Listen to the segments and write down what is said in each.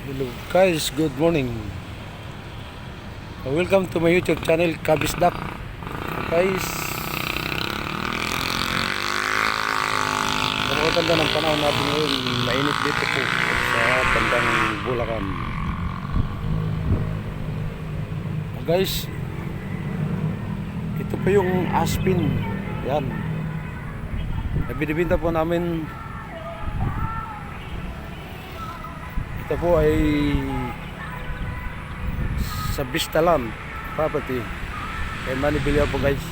Hello guys, good morning. Welcome to my YouTube channel, Kabisdak. Guys, napakaganda ng panahon natin ngayon. Mainit dito po sa bandang Bulacan. Guys, ito po yung aspin. Yan. Binibinta po namin. Ito po ay sa Vistaland property kay Manny Villar po guys.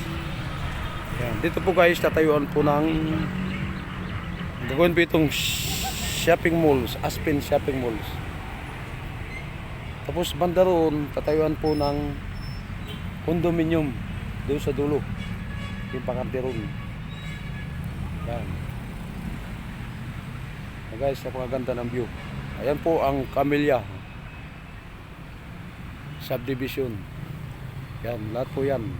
Yan. Dito po guys tatayuan po ng gagawin po itong shopping malls, Aspen shopping malls. Tapos banda roon tatayuan po ng condominium doon sa dulo yung bakante roon. Yan. Guys, napakaganda ng view. Ayan po ang Camellia subdivision. Yan, lahat po yan.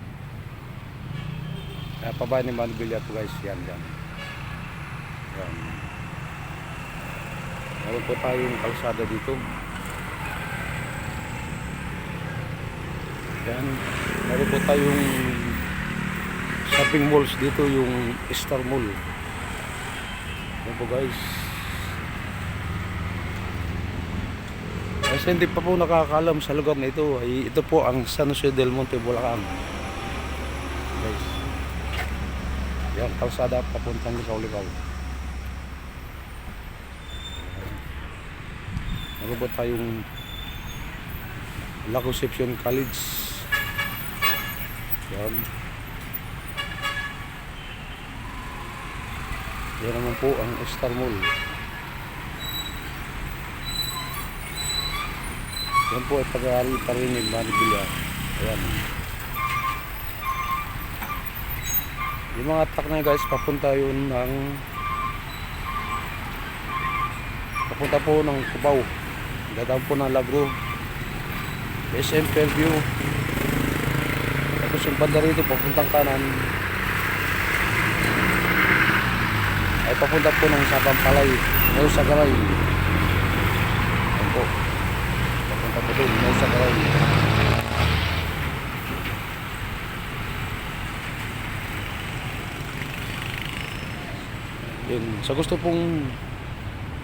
Kaya pabahay ni Manny Villar po guys. Yan, yan. Yan. Meron po tayong kalsada dito. Yan. Meron po tayong shopping malls dito, yung Star Mall. Yan po guys. Kasi hindi pa po nakakaalam sa lugar na ito, ay ito po ang San Jose del Monte, Bulacan. Guys. Yan, kalsada papuntang Likaw-Likaw. Meron po tayong La Concepcion College. Yan. Yan naman po ang Star Mall. Yan po ay pag-aari pa rin yung Manny Villar. Ayan. Yung mga truck na guys, papunta yun ng papunta po ng Cubao. Dadaan po ng Lagro, SM Fairview. Tapos yung banda rito papuntang kanan ay papunta po ng Sabampalay, Nueva Ecija. Ayan po. Papunta po doon, Nueva Ecija. Yan. Sa gusto pong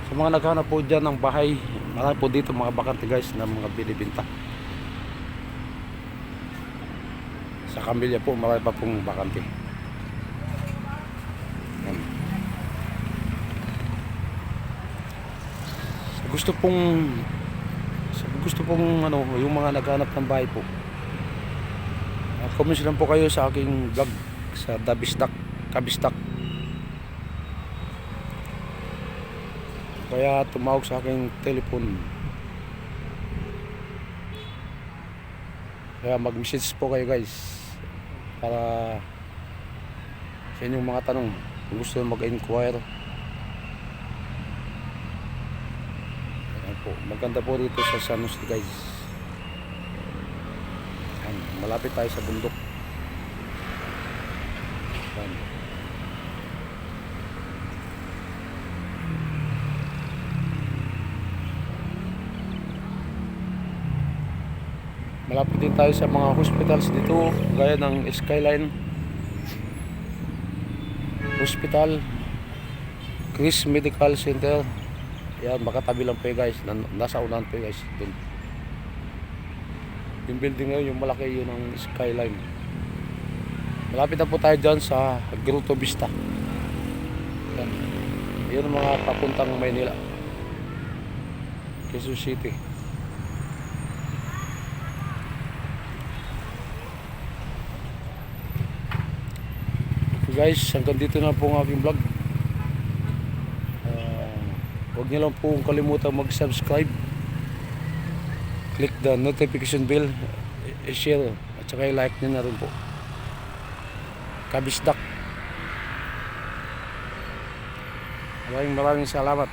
sa mga naghanap po dyan ng bahay, marami po dito mga bakante guys na mga binibinta. Sa Camellia po marami pa pong bakante. Yan. Sa gusto pong ano, yung mga naghanap ng bahay po, comment lang po kayo sa aking vlog sa Kabisdak. Kaya tumawag sa aking telephone. Kaya mag-message po kayo guys para sa inyong mga tanong kung gusto mag-inquire. Ayan po, maganda po dito sa San Jose guys. Ayan, malapit tayo sa bundok. Ayan. Malapit din tayo sa mga hospitals dito, gaya ng Skyline Hospital, Chris Medical Center. Yan, makatabi lang po guys, nasa unahan po guys. Yung building ngayon, yung malaki yun ng Skyline. Malapit na po tayo dyan sa Grotto Vista. Yan, yun ang mga papuntang Maynila, Quezon City. Guys, hanggang dito na po ang aking vlog. Huwag niyo lang po kalimutan mag-subscribe, click the notification bell, share at saka i-like niyo na rin po. Kabisdak. Maraming salamat.